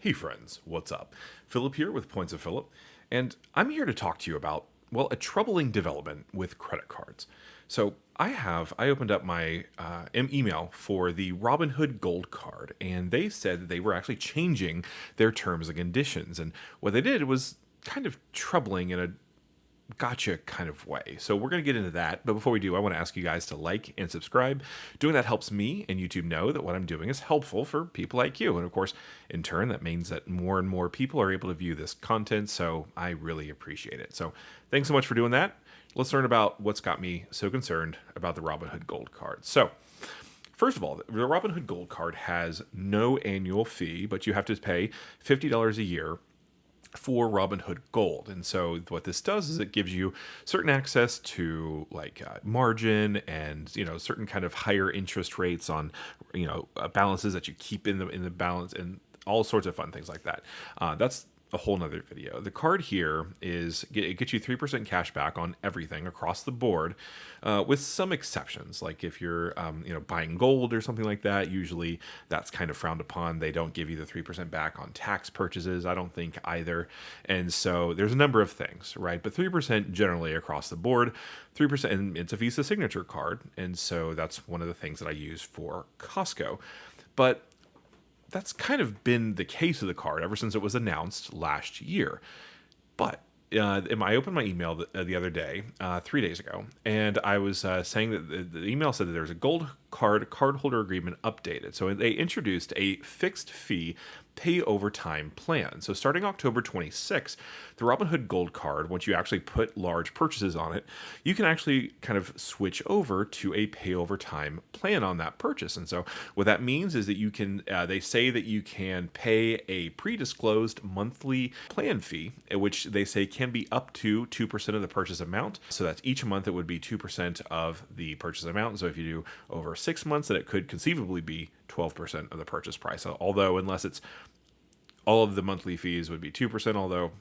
Hey friends, what's up? Philip here with Points of Phillip, and I'm here to talk to you about, well, a troubling development with credit cards. So I opened up my email for the Robinhood Gold Card, and they said that they were actually changing their terms and conditions. And what they did was kind of troubling in a gotcha kind of way. So we're going to get into that. But before we do, I want to ask you guys to like and subscribe. Doing that helps me and YouTube know that what I'm doing is helpful for people like you. And of course, in turn, that means that more and more people are able to view this content. So I really appreciate it. So thanks so much for doing that. Let's learn about what's got me so concerned about the Robinhood Gold Card. So first of all, the Robinhood Gold Card has no annual fee, but you have to pay $50 a year for Robinhood Gold. And so what this does is it gives you certain access to margin and, certain kind of higher interest rates on, balances that you keep in the balance and all sorts of fun things like that. That's a whole nother video. The card here it gets you 3% cash back on everything across the board, with some exceptions. Like if you're buying gold or something like that, usually that's kind of frowned upon. They don't give you the 3% back on tax purchases, I don't think either. And so there's a number of things, right? But 3% generally across the board. 3%, and it's a Visa signature card, and so that's one of the things that I use for Costco. But that's kind of been the case of the card ever since it was announced last year. But I opened my email the other day, 3 days ago, and I was saying that the email said that there's a gold cardholder agreement updated. So they introduced a fixed fee pay over time plan. So starting October 26th, the Robinhood Gold Card, once you actually put large purchases on it, you can actually kind of switch over to a pay over time plan on that purchase. And so what that means is that you can, they say that you can pay a pre-disclosed monthly plan fee, which they say can be up to 2% of the purchase amount. So that's each month it would be 2% of the purchase amount. So if you do over 6 months, then it could conceivably be 12% of the purchase price. Although, unless it's all of the monthly fees would be 2%, although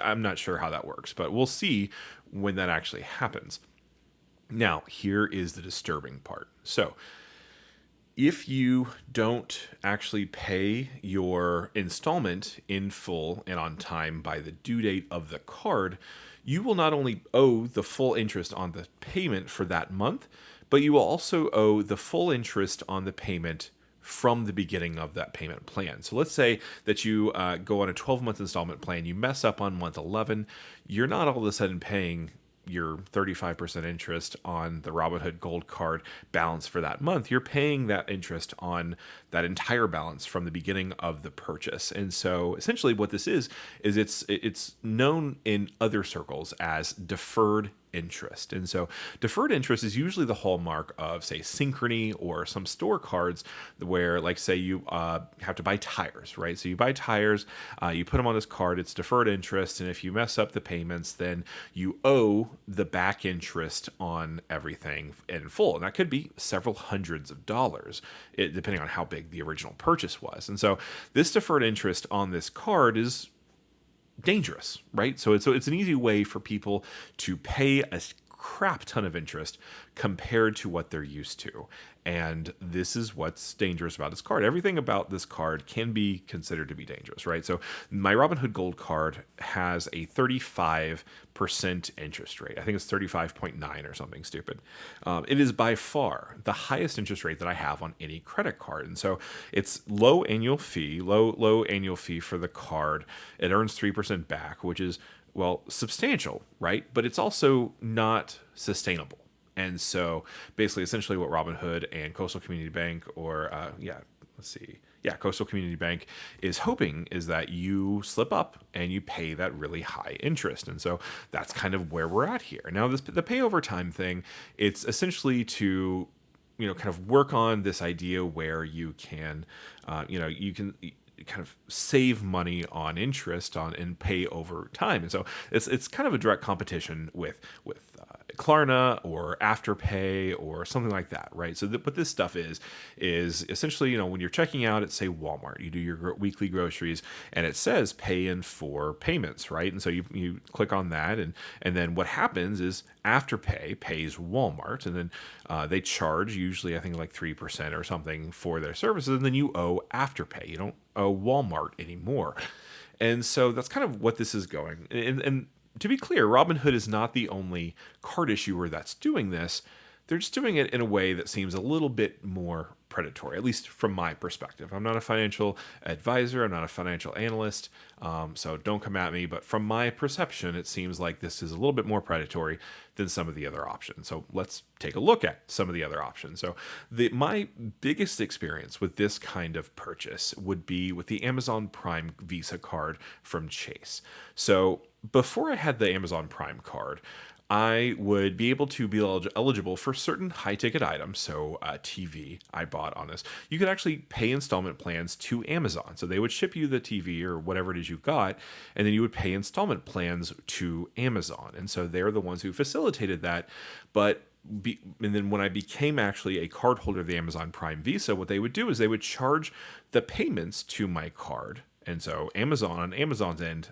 I'm not sure how that works, but we'll see when that actually happens. Now, here is the disturbing part. So, if you don't actually pay your installment in full and on time by the due date of the card, you will not only owe the full interest on the payment for that month, but you will also owe the full interest on the payment from the beginning of that payment plan. So let's say that you go on a 12-month installment plan, you mess up on month 11, you're not all of a sudden paying your 35% interest on the Robinhood Gold Card balance for that month. You're paying that interest on that entire balance from the beginning of the purchase. And so essentially what this is it's known in other circles as deferred interest. And so deferred interest is usually the hallmark of, say, Synchrony or some store cards where, like, say you have to buy tires, right? So you buy tires, you put them on this card, it's deferred interest, and if you mess up the payments, then you owe the back interest on everything in full. And that could be several hundreds of dollars, depending on how big the original purchase was. And so this deferred interest on this card is dangerous, right? So it's an easy way for people to pay a crap ton of interest compared to what they're used to. And this is what's dangerous about this card. Everything about this card can be considered to be dangerous, right? So my Robinhood Gold Card has a 35% interest rate. I think it's 35.9 or something stupid. It is by far the highest interest rate that I have on any credit card. And so it's low annual fee for the card. It earns 3% back, which is, well, substantial, right? But it's also not sustainable. And so basically, essentially what Robinhood and Coastal Community Bank Coastal Community Bank is hoping is that you slip up and you pay that really high interest. And so that's kind of where we're at here. Now, the pay over time thing, it's essentially to, kind of work on this idea where you can, you can kind of save money on interest and pay over time. And so it's kind of a direct competition with Klarna or Afterpay or something like that, right? So what this stuff is essentially, when you're checking out at, say, Walmart, you do your weekly groceries, and it says pay in 4 payments, right? And so you click on that, and then what happens is Afterpay pays Walmart, and then they charge usually, I think, like 3% or something for their services, and then you owe Afterpay. You don't owe Walmart anymore. And so that's kind of what this is going. And to be clear, Robinhood is not the only card issuer that's doing this. They're just doing it in a way that seems a little bit more predatory, at least from my perspective. I'm not a financial advisor. I'm not a financial analyst. So don't come at me. But from my perception, it seems like this is a little bit more predatory than some of the other options. So let's take a look at some of the other options. So my biggest experience with this kind of purchase would be with the Amazon Prime Visa card from Chase. So before I had the Amazon Prime card, I would be able to be eligible for certain high ticket items. So TV I bought on this. You could actually pay installment plans to Amazon. So they would ship you the TV or whatever it is you got, and then you would pay installment plans to Amazon. And so they're the ones who facilitated that. And then when I became actually a cardholder of the Amazon Prime Visa, what they would do is they would charge the payments to my card. And so on Amazon's end,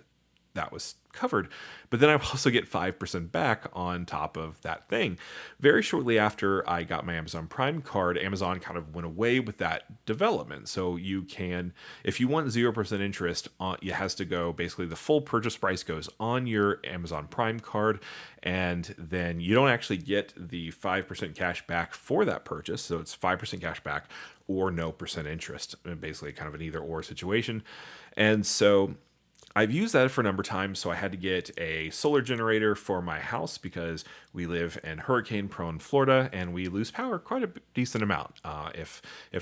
that was covered. But then I also get 5% back on top of that thing. Very shortly after I got my Amazon Prime card, Amazon kind of went away with that development. So you can, if you want 0% interest, it has to go, basically the full purchase price goes on your Amazon Prime card, and then you don't actually get the 5% cash back for that purchase. So it's 5% cash back or no percent interest, basically kind of an either or situation. And so I've used that for a number of times. So I had to get a solar generator for my house because we live in hurricane-prone Florida and we lose power quite a decent amount. If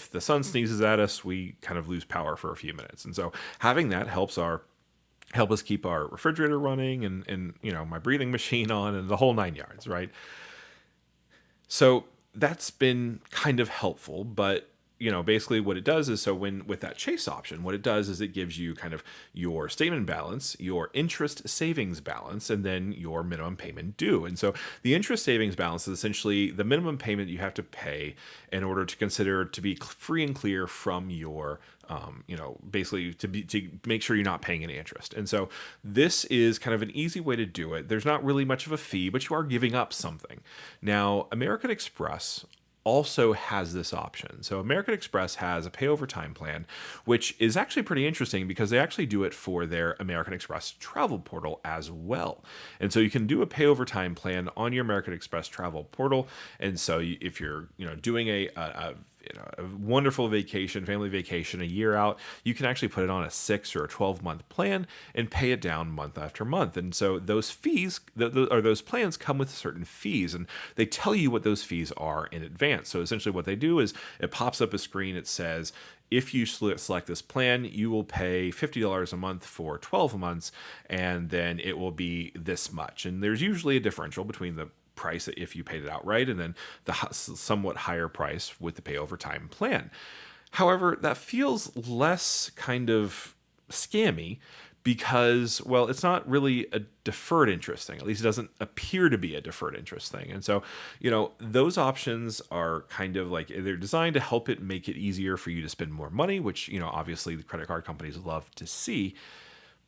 the sun sneezes at us, we kind of lose power for a few minutes. And so having that help us keep our refrigerator running and my breathing machine on and the whole 9 yards, right? So that's been kind of helpful, but basically what it does is, so with that Chase option, what it does is it gives you kind of your statement balance, your interest savings balance, and then your minimum payment due. And so the interest savings balance is essentially the minimum payment you have to pay in order to consider to be free and clear from your basically to make sure you're not paying any interest. And so this is kind of an easy way to do it. There's not really much of a fee, but you are giving up something. Now, American Express also has this option. So American Express has a pay over time plan, which is actually pretty interesting because they actually do it for their American Express travel portal as well. And so you can do a pay over time plan on your American Express travel portal. And so if you're doing a wonderful vacation, family vacation, a year out, you can actually put it on a 6 or a 12-month plan and pay it down month after month. And so those fees, those plans come with certain fees, and they tell you what those fees are in advance. So essentially what they do is it pops up a screen. It says, if you select this plan, you will pay $50 a month for 12 months, and then it will be this much. And there's usually a differential between the price if you paid it outright and then the somewhat higher price with the pay over time plan. However, that feels less kind of scammy because, well, it's not really a deferred interest thing. At least it doesn't appear to be a deferred interest thing. And so, those options are kind of like, they're designed to help it make it easier for you to spend more money, which, obviously the credit card companies love to see.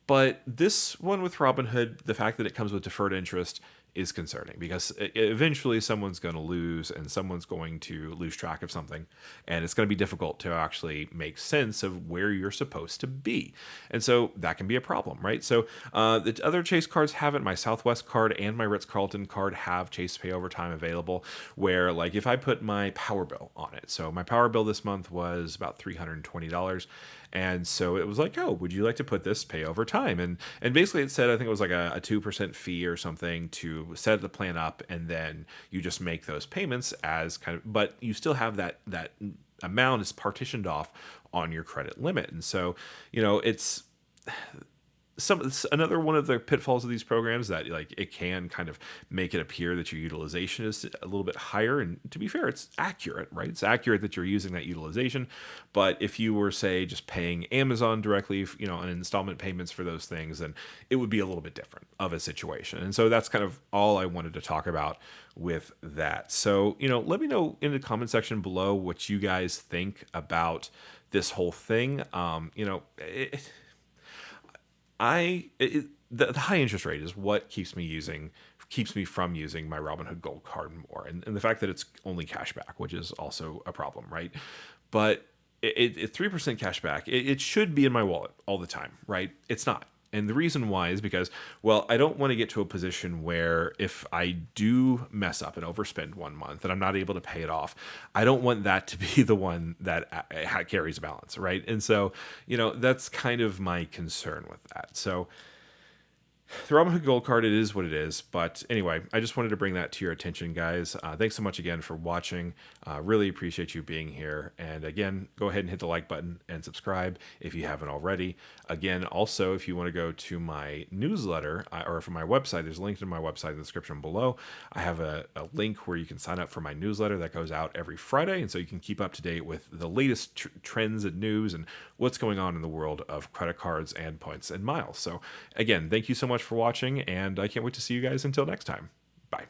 But this one with Robinhood, the fact that it comes with deferred interest is concerning because eventually someone's going to lose and someone's going to lose track of something, and it's going to be difficult to actually make sense of where you're supposed to be. And so that can be a problem, right? So the other Chase cards have it. My Southwest card and my Ritz-Carlton card have Chase Pay Over Time available, where like if I put my power bill on it, so my power bill this month was about $320. And so it was like, oh, would you like to put this pay over time? And basically it said, I think it was like a 2% fee or something to set the plan up. And then you just make those payments as kind of, but you still have that amount is partitioned off on your credit limit. And so, another one of the pitfalls of these programs that like it can kind of make it appear that your utilization is a little bit higher, and to be fair, it's accurate, right? It's accurate that you're using that utilization, but if you were, say, just paying Amazon directly, on installment payments for those things, then it would be a little bit different of a situation. And so that's kind of all I wanted to talk about with that. So let me know in the comment section below what you guys think about this whole thing. The high interest rate is what keeps me from using my Robinhood Gold Card more, and the fact that it's only cash back, which is also a problem, right? But 3% cash back, it should be in my wallet all the time, right? It's not. And the reason why is because, well, I don't want to get to a position where if I do mess up and overspend 1 month and I'm not able to pay it off, I don't want that to be the one that carries a balance, right? And so, that's kind of my concern with that. So the Robinhood Gold Card, it is what it is. But anyway, I just wanted to bring that to your attention, guys. Thanks so much again for watching. Really appreciate you being here. And again, go ahead and hit the like button and subscribe if you haven't already. Again, also, if you want to go to my newsletter or from my website, there's a link to my website in the description below. I have a link where you can sign up for my newsletter that goes out every Friday. And so you can keep up to date with the latest trends and news and what's going on in the world of credit cards and points and miles. So again, thank you so much for watching, and I can't wait to see you guys until next time.